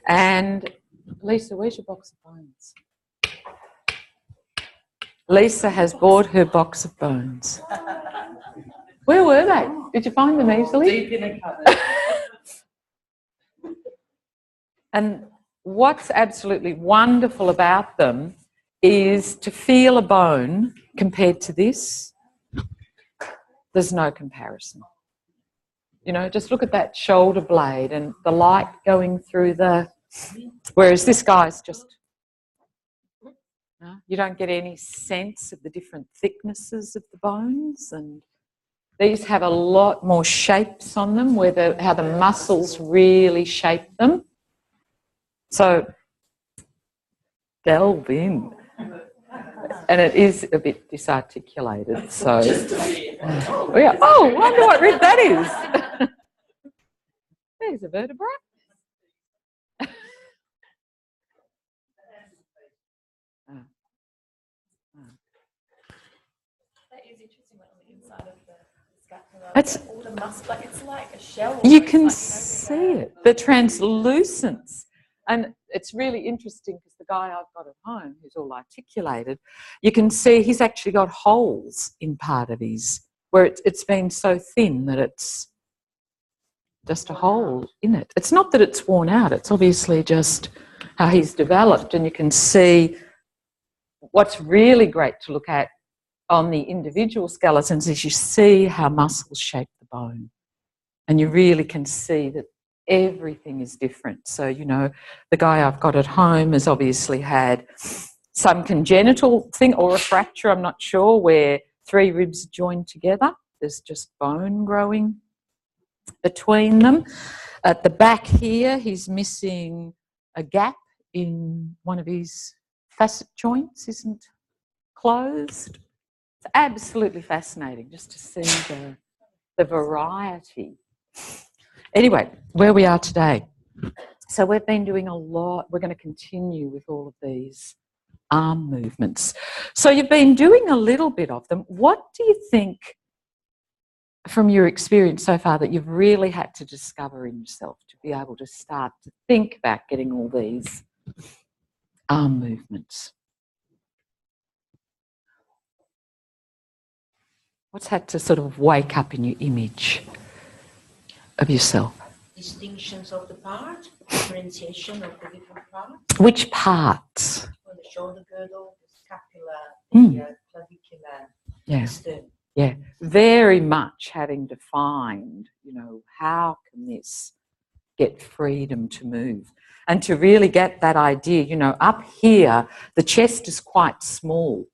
And Lisa, where's your box of bones? Lisa has bought her box of bones. Where were they? Did you find them easily? Deep in a cupboard. And what's absolutely wonderful about them is to feel a bone compared to this. There's no comparison. You know, just look at that shoulder blade and the light going through the... Whereas this guy's just... You don't get any sense of the different thicknesses of the bones, and these have a lot more shapes on them, where how the muscles really shape them. So delve in. And it is a bit disarticulated, so... Oh, yeah. Oh, I wonder what rib that is. There's a vertebra. It's all the muscle, it's like a shell. You can see it, the translucence. And it's really interesting because the guy I've got at home, who's all articulated, you can see he's actually got holes in part of his, where it's been so thin that it's just a hole in it. It's not that it's worn out, it's obviously just how he's developed. And you can see what's really great to look at on the individual skeletons is you see how muscles shape the bone, and you really can see that everything is different. So, you know, the guy I've got at home has obviously had some congenital thing or a fracture, I'm not sure, where 3 ribs are joined together. There's just bone growing between them. At the back here, he's missing a gap in one of his facet joints, isn't closed. It's absolutely fascinating just to see the variety. Anyway, where we are today. So we've been doing a lot. We're going to continue with all of these arm movements. So you've been doing a little bit of them. What do you think, from your experience so far, that you've really had to discover in yourself to be able to start to think about getting all these arm movements? What's had to sort of wake up in your image of yourself? Distinctions of the part, differentiation of the different parts. Which parts? Well, the shoulder girdle, the scapula, the clavicular, the sternum. Yeah, very much having defined, you know, how can this get freedom to move? And to really get that idea, you know, up here, the chest is quite small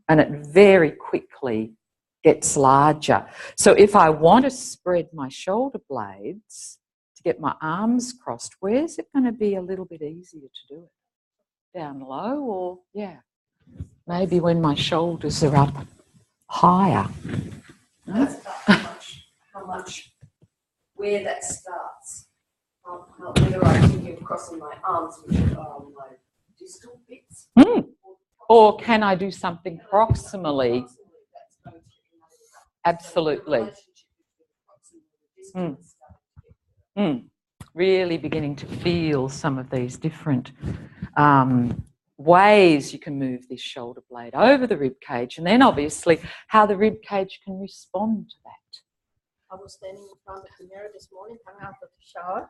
and it very quickly gets larger. So if I want to spread my shoulder blades to get my arms crossed, where's it going to be a little bit easier to do it? Down low, or, yeah, maybe when my shoulders are up higher. That's about how much, where that starts. Whether I'm thinking of crossing my arms, which are my distal bits. Or can I do something proximally? Absolutely. Really beginning to feel some of these different ways you can move this shoulder blade over the rib cage, and then obviously how the rib cage can respond to that. I was standing in front of the mirror this morning, coming out of the shower,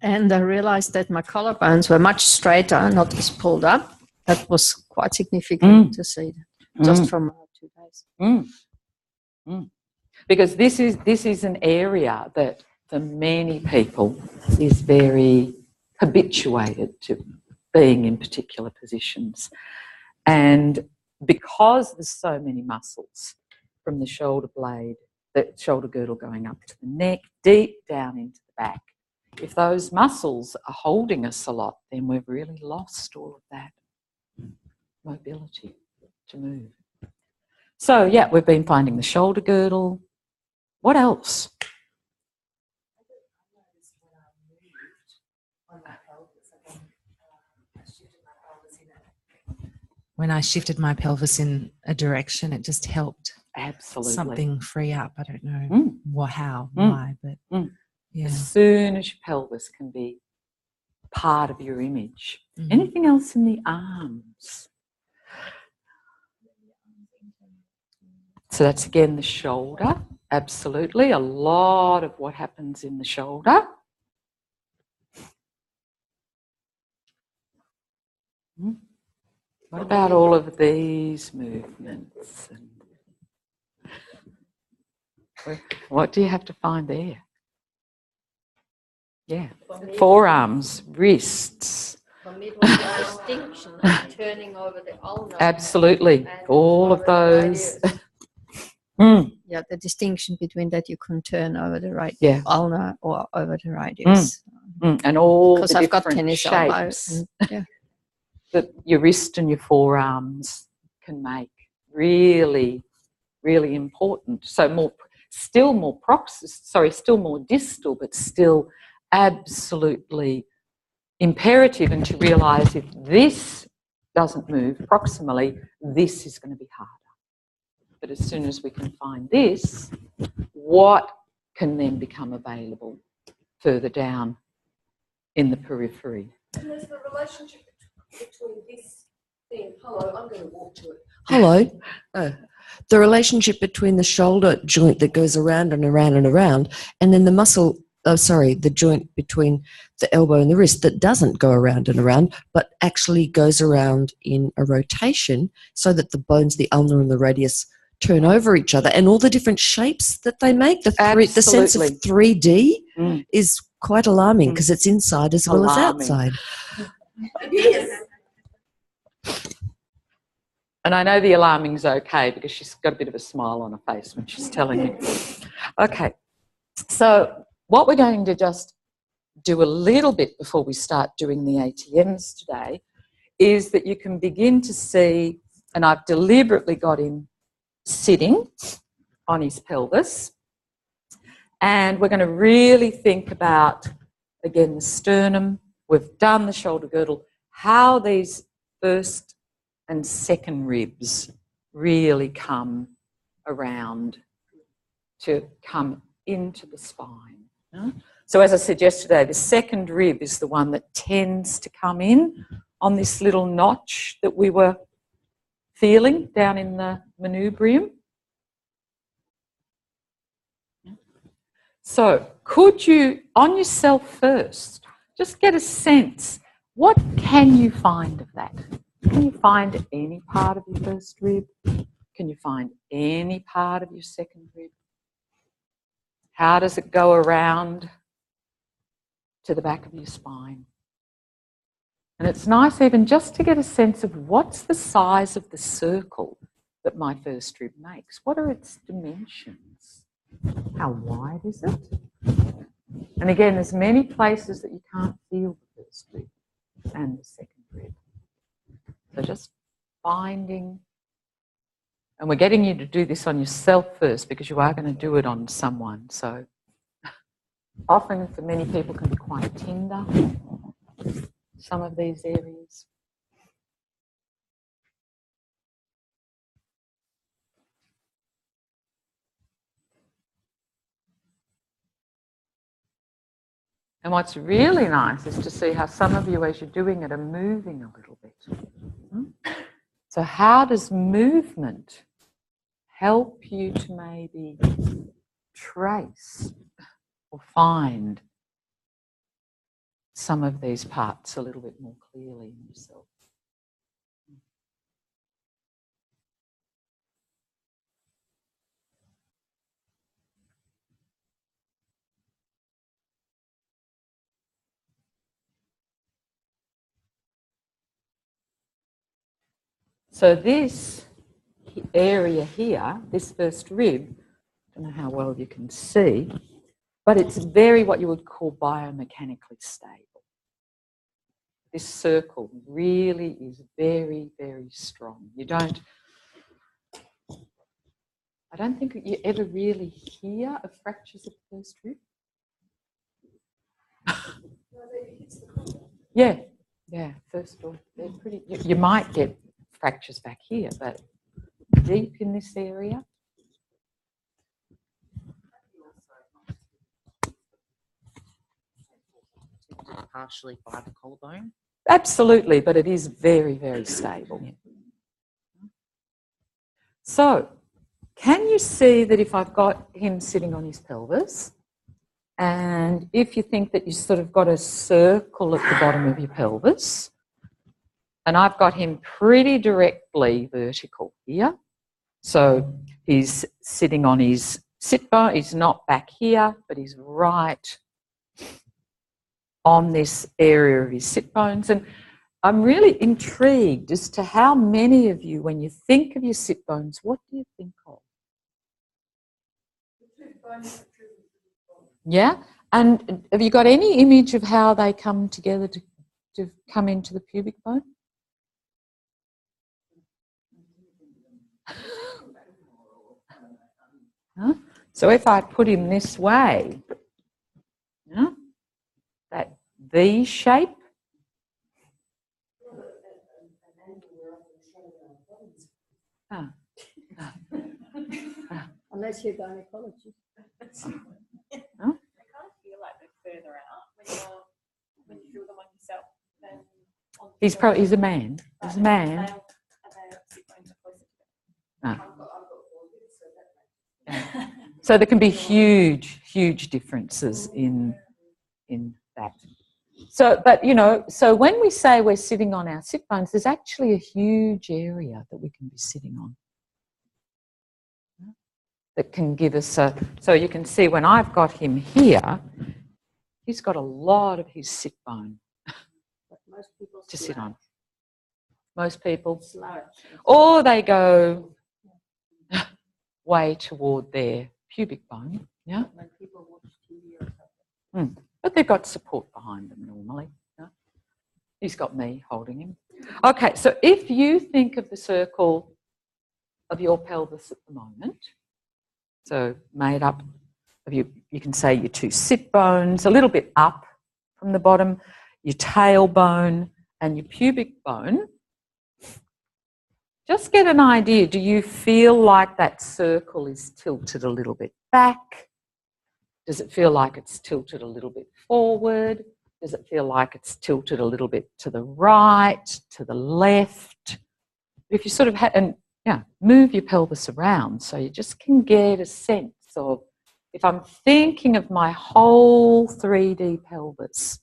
and I realized that my collarbones were much straighter, not as pulled up. That was quite significant to see that, just from 2 days. Because this is an area that for many people is very habituated to being in particular positions. And because there's so many muscles from the shoulder blade, the shoulder girdle going up to the neck, deep down into the back, if those muscles are holding us a lot, then we've really lost all of that mobility to move. So, yeah, we've been finding the shoulder girdle. What else? when I shifted my pelvis in a direction, it just helped Absolutely. something free up. I don't know why, but yeah. As soon as your pelvis can be part of your image. Anything else in the arms? So that's again the shoulder. Absolutely. A lot of what happens in the shoulder. What about all of these movements? What do you have to find there? Yeah, forearms, wrists. For me, it was the distinction of turning over the ulnar. Absolutely, all of those. Yeah, the distinction between that you can turn over the right ulnar or over the radius. And all because the I've got different tennis shapes elbow. that your wrist and your forearms can make. Really, really important. So still more distal, but still absolutely imperative, and to realise if this doesn't move proximally, this is going to be harder. But as soon as we can find this, what can then become available further down in the periphery? And there's the relationship between this thing. Hello, I'm going to walk to it. Hello. The relationship between the shoulder joint that goes around and around and around, and then the joint between the elbow and the wrist that doesn't go around and around, but actually goes around in a rotation so that the bones, the ulnar and the radius, turn over each other, and all the different shapes that they make. The sense of 3D is quite alarming because it's inside as well as outside. Yes. And I know the alarming's okay because she's got a bit of a smile on her face when she's telling me. Okay, so what we're going to just do a little bit before we start doing the ATMs today is that you can begin to see, and I've deliberately got him sitting on his pelvis, and we're going to really think about, again, the sternum. We've done the shoulder girdle, how these first and second ribs really come around to come into the spine. So as I said yesterday, the second rib is the one that tends to come in on this little notch that we were feeling down in the manubrium. So could you, on yourself first, just get a sense, what can you find of that? Can you find any part of your first rib? Can you find any part of your second rib? How does it go around to the back of your spine? And it's nice even just to get a sense of what's the size of the circle that my first rib makes. What are its dimensions? How wide is it? And again, there's many places that you can't feel the first rib and the second rib. So just finding, and we're getting you to do this on yourself first because you are going to do it on someone. So often for many people can be quite tender, some of these areas. And what's really nice is to see how some of you, as you're doing it, are moving a little bit. So how does movement help you to maybe trace or find some of these parts a little bit more clearly in yourself? So this area here, this first rib, I don't know how well you can see, but it's very what you would call biomechanically stable. This circle really is very, very strong. I don't think you ever really hear of fractures of the first rib. Yeah, first or they're pretty. You might get fractures back here, but deep in this area. Partially by the collarbone. Absolutely, but it is very, very stable. So, can you see that if I've got him sitting on his pelvis, and if you think that you sort of got a circle at the bottom of your pelvis, and I've got him pretty directly vertical here, so he's sitting on his sit bone, he's not back here, but he's right on this area of his sit bones. And I'm really intrigued as to how many of you, when you think of your sit bones, what do you think of? Yeah? And have you got any image of how they come together to come into the pubic bone? Huh? So if I put him this way, yeah, that V shape, Unless you're gynecologist. Huh? They kind of feel like they're further out when you feel them on yourself than on the He's a man. He's a man. So there can be huge, huge differences in that. So, but you know, so when we say we're sitting on our sit bones, there's actually a huge area that we can be sitting on that can give us a. So you can see when I've got him here, he's got a lot of his sit bone to sit on. Most people, or they go way toward their pubic bone, yeah. But they've got support behind them normally. Yeah? He's got me holding him. Okay, so if you think of the circle of your pelvis at the moment, so made up of you can say your two sit bones, a little bit up from the bottom, your tailbone and your pubic bone. Just get an idea, do you feel like that circle is tilted a little bit back? Does it feel like it's tilted a little bit forward? Does it feel like it's tilted a little bit to the right, to the left? If you sort of move your pelvis around so you just can get a sense of, if I'm thinking of my whole 3D pelvis,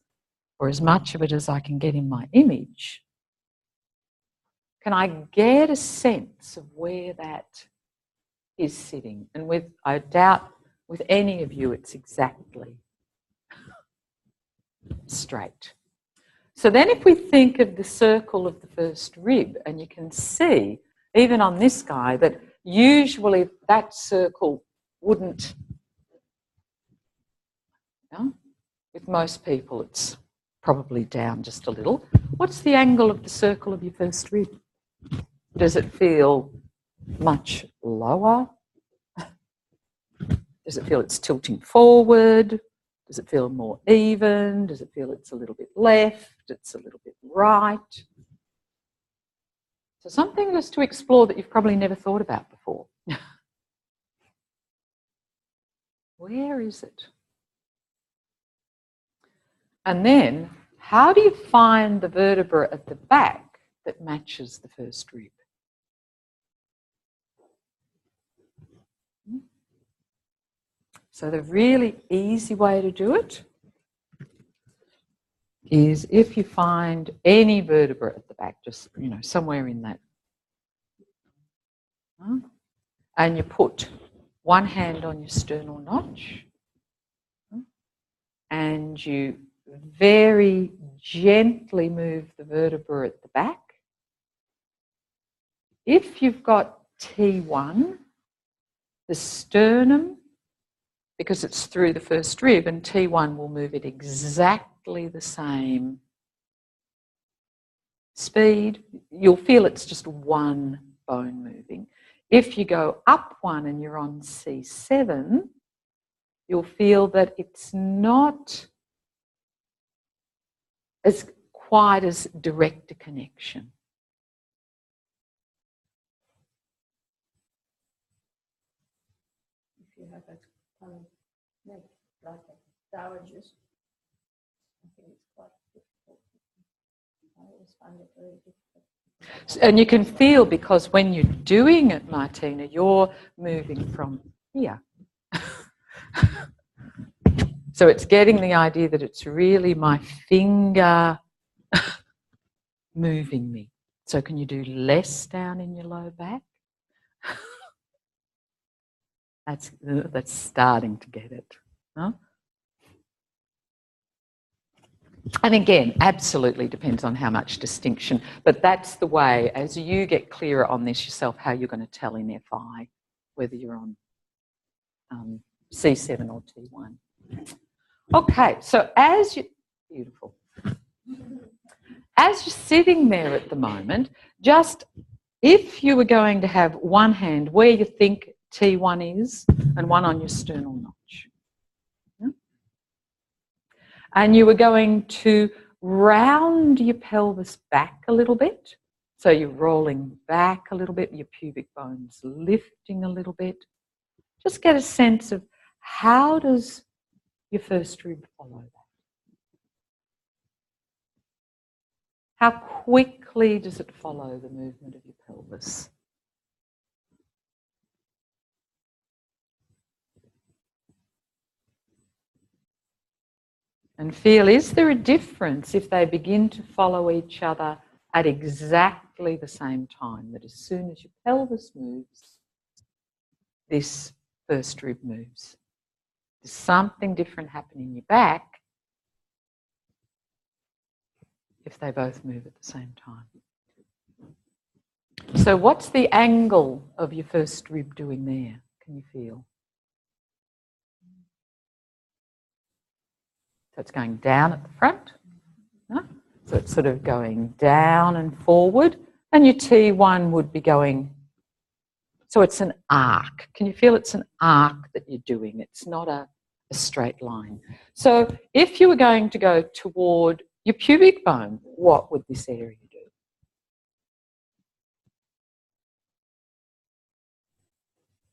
or as much of it as I can get in my image, can I get a sense of where that is sitting? And I doubt with any of you it's exactly straight. So then if we think of the circle of the first rib, and you can see, even on this guy, that usually that circle wouldn't, with most people it's probably down just a little. What's the angle of the circle of your first rib? Does it feel much lower? Does it feel it's tilting forward? Does it feel more even? Does it feel it's a little bit left? It's a little bit right? So something just to explore that you've probably never thought about before. Where is it? And then, how do you find the vertebra at the back that matches the first rib? So the really easy way to do it is if you find any vertebra at the back, just somewhere in that, and you put one hand on your sternal notch, and you very gently move the vertebra at the back. If you've got T1, the sternum, because it's through the first rib, and T1 will move at exactly the same speed. You'll feel it's just one bone moving. If you go up one and you're on C7, you'll feel that it's not as quite as direct a connection. you have a neck like a dowager's, I think it's quite difficult. I always find it very difficult. And you can feel, because when you're doing it, Martina, you're moving from here. So it's getting the idea that it's really my finger moving me. So can you do less down in your low back? That's starting to get it. Huh? And again, absolutely depends on how much distinction, but that's the way, as you get clearer on this yourself, how you're going to tell in FI, whether you're on C7 or T1. Okay, so beautiful. As you're sitting there at the moment, just if you were going to have one hand where you think T1 is and one on your sternal notch. Yeah? And you were going to round your pelvis back a little bit. So you're rolling back a little bit, your pubic bones lifting a little bit. Just get a sense of how does your first rib follow that? How quickly does it follow the movement of your pelvis? And feel, is there a difference if they begin to follow each other at exactly the same time? That as soon as your pelvis moves, this first rib moves. Does something different happen in your back if they both move at the same time? So what's the angle of your first rib doing there? Can you feel? So it's going down at the front. No? So it's sort of going down and forward. And your T1 would be going, so it's an arc. Can you feel it's an arc that you're doing? It's not a straight line. So if you were going to go toward your pubic bone, what would this area do?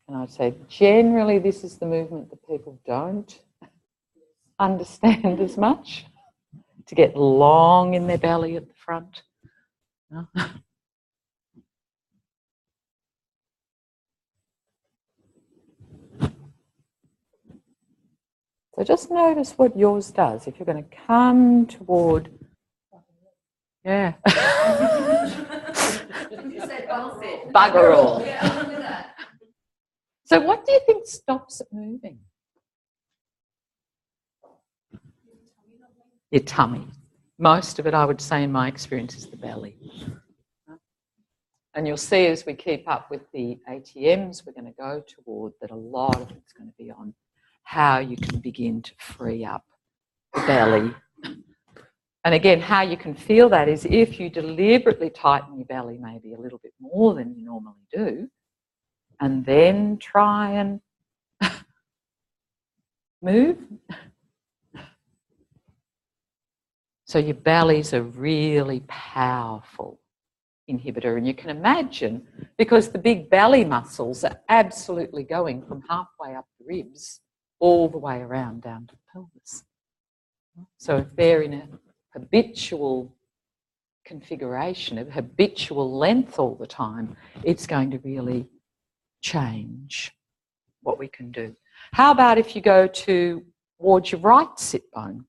And I'd say generally this is the movement that people don't understand as much, to get long in their belly at the front. No? So just notice what yours does. If you're going to come toward, yeah. You said unfit. Bugger all. Yeah, look at that. So what do you think stops it moving? Your tummy. Most of it, I would say, in my experience, is the belly. And you'll see as we keep up with the ATMs, we're going to go toward that a lot of it's going to be on how you can begin to free up the belly. And again, how you can feel that is if you deliberately tighten your belly maybe a little bit more than you normally do, and then try and move. So your belly's a really powerful inhibitor, and you can imagine, because the big belly muscles are absolutely going from halfway up the ribs all the way around down to the pelvis. So if they're in a habitual configuration, a habitual length all the time, it's going to really change what we can do. How about if you go towards your right sit bone?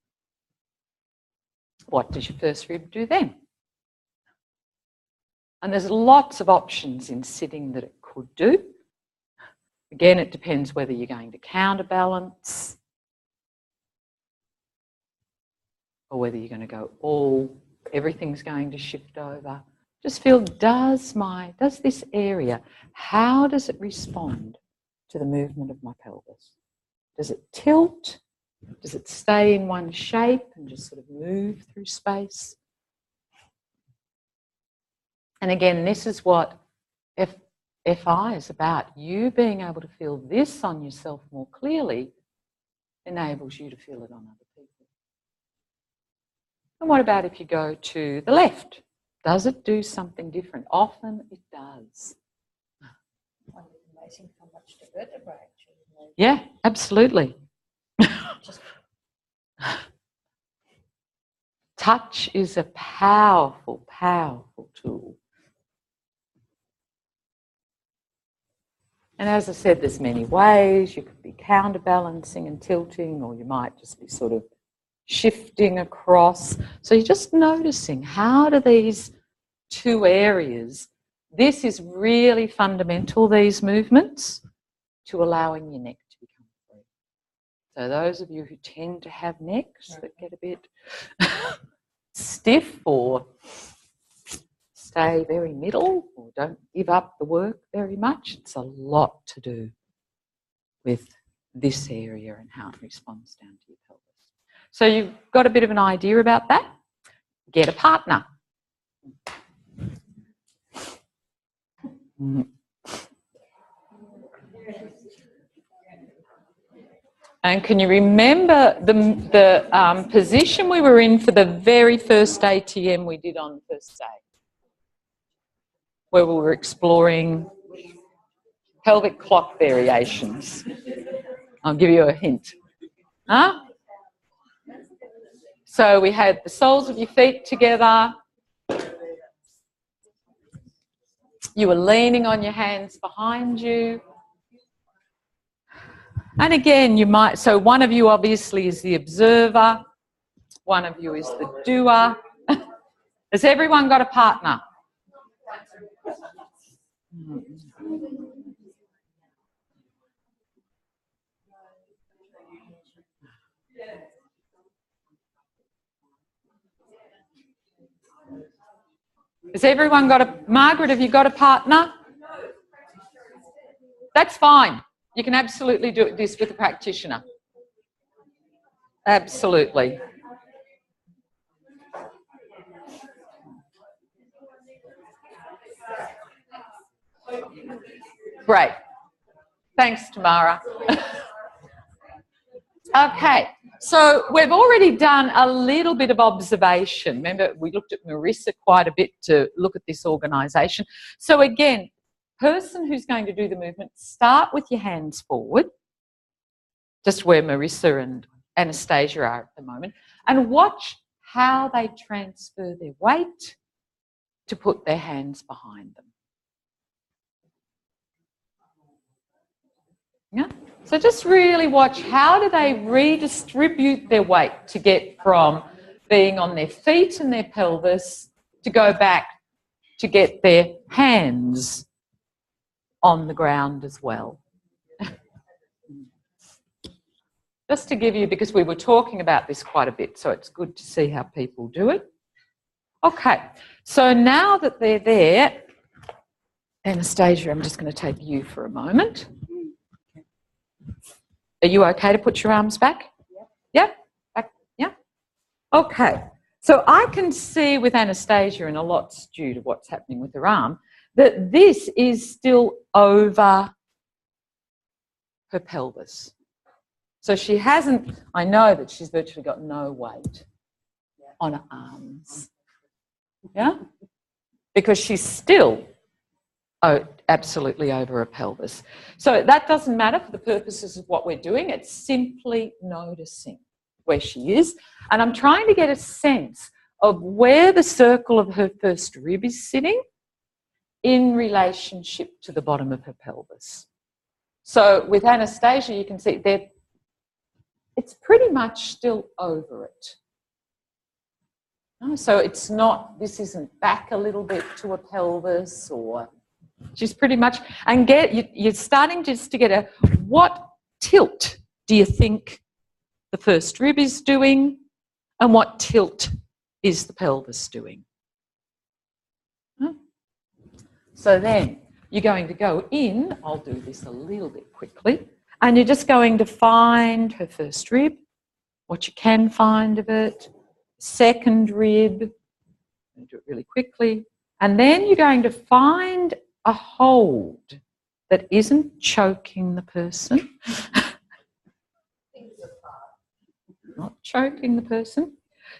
What does your first rib do then? And there's lots of options in sitting that it could do. Again, it depends whether you're going to counterbalance or whether you're going to go everything's going to shift over. Just feel, does this area, how does it respond to the movement of my pelvis? Does it tilt? Does it stay in one shape and just sort of move through space? And again, this is what FI is about. You being able to feel this on yourself more clearly enables you to feel it on other people. And what about if you go to the left? Does it do something different? Often it does. amazing how much the vertebrae actually move. Yeah, absolutely. Touch is a powerful, powerful tool. And as I said, there's many ways. You could be counterbalancing and tilting, or you might just be sort of shifting across. So you're just noticing, how do these two areas, this is really fundamental, these movements, to allowing your neck to become free. So those of you who tend to have necks that get a bit stiff or stay very middle or don't give up the work very much, it's a lot to do with this area and how it responds down to your pelvis. So you've got a bit of an idea about that? Get a partner. And can you remember the position we were in for the very first ATM we did on the first day? Where we were exploring pelvic clock variations. I'll give you a hint. Huh? So we had the soles of your feet together. You were leaning on your hands behind you. And again, you might, so one of you obviously is the observer. One of you is the doer. Has everyone got a partner? Has everyone got a... Margaret, have you got a partner? That's fine. You can absolutely do this with a practitioner. Absolutely. Great. Thanks, Tamara. Okay, so we've already done a little bit of observation. Remember, we looked at Marissa quite a bit to look at this organisation. So again, person who's going to do the movement, start with your hands forward, just where Marissa and Anastasia are at the moment, and watch how they transfer their weight to put their hands behind them. Yeah? So just really watch, how do they redistribute their weight to get from being on their feet and their pelvis to go back to get their hands on the ground as well. Just to give you, because we were talking about this quite a bit, so it's good to see how people do it. Okay, so now that they're there, Anastasia, I'm just going to take you for a moment. Are you okay to put your arms back? Yeah? Back? Yeah? Okay. So I can see with Anastasia, and a lot's due to what's happening with her arm, that this is still over her pelvis. So she hasn't, I know that she's virtually got no weight on her arms. Yeah? Because she's still absolutely over her pelvis. So that doesn't matter for the purposes of what we're doing. It's simply noticing where she is. And I'm trying to get a sense of where the circle of her first rib is sitting in relationship to the bottom of her pelvis. So with Anastasia, you can see it's pretty much still over it. So it's not, this isn't back a little bit to a pelvis, or she's pretty much, and you're starting just to get a, what tilt do you think the first rib is doing, and what tilt is the pelvis doing? So then you're going to go in, I'll do this a little bit quickly, and you're just going to find her first rib, what you can find of it, second rib, do it really quickly, and then you're going to find a hold that isn't choking the person, not choking the person.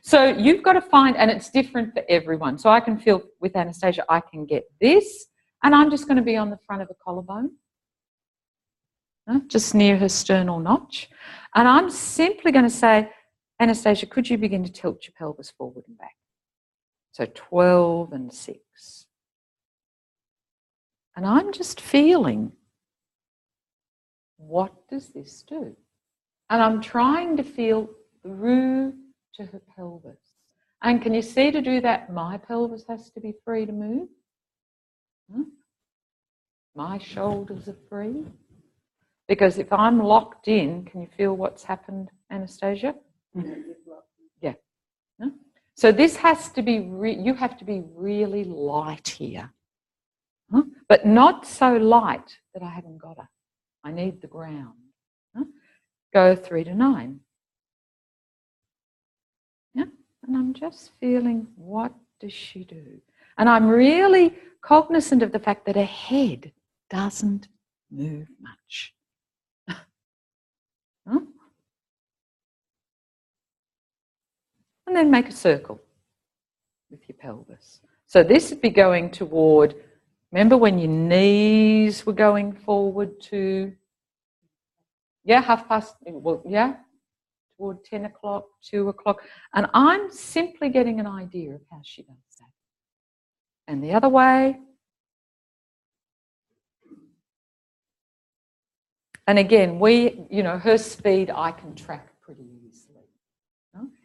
So you've got to find, and it's different for everyone. So I can feel with Anastasia, I can get this, and I'm just going to be on the front of the collarbone. just near her sternal notch. And I'm simply going to say, Anastasia, could you begin to tilt your pelvis forward and back? So 12 and 6. And I'm just feeling, what does this do? And I'm trying to feel through to her pelvis. And can you see, to do that, my pelvis has to be free to move? My shoulders are free. Because if I'm locked in, can you feel what's happened, Anastasia? Yeah. No? So this has to be, you have to be really light here. But not so light that I haven't got her. I need the ground. Go 3 to 9. Yeah. And I'm just feeling, what does she do? And I'm really cognizant of the fact that her head doesn't move much. And then make a circle with your pelvis. So this would be going toward, remember when your knees were going forward to, toward 10 o'clock, 2 o'clock. And I'm simply getting an idea of how she does that. And the other way. And again, her speed I can track pretty easily.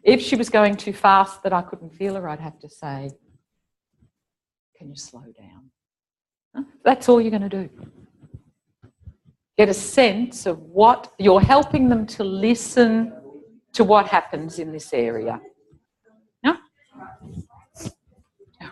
If she was going too fast that I couldn't feel her, I'd have to say, can you slow down? That's all you're going to do. Get a sense of what you're helping them to listen to, what happens in this area. Yeah? Yeah.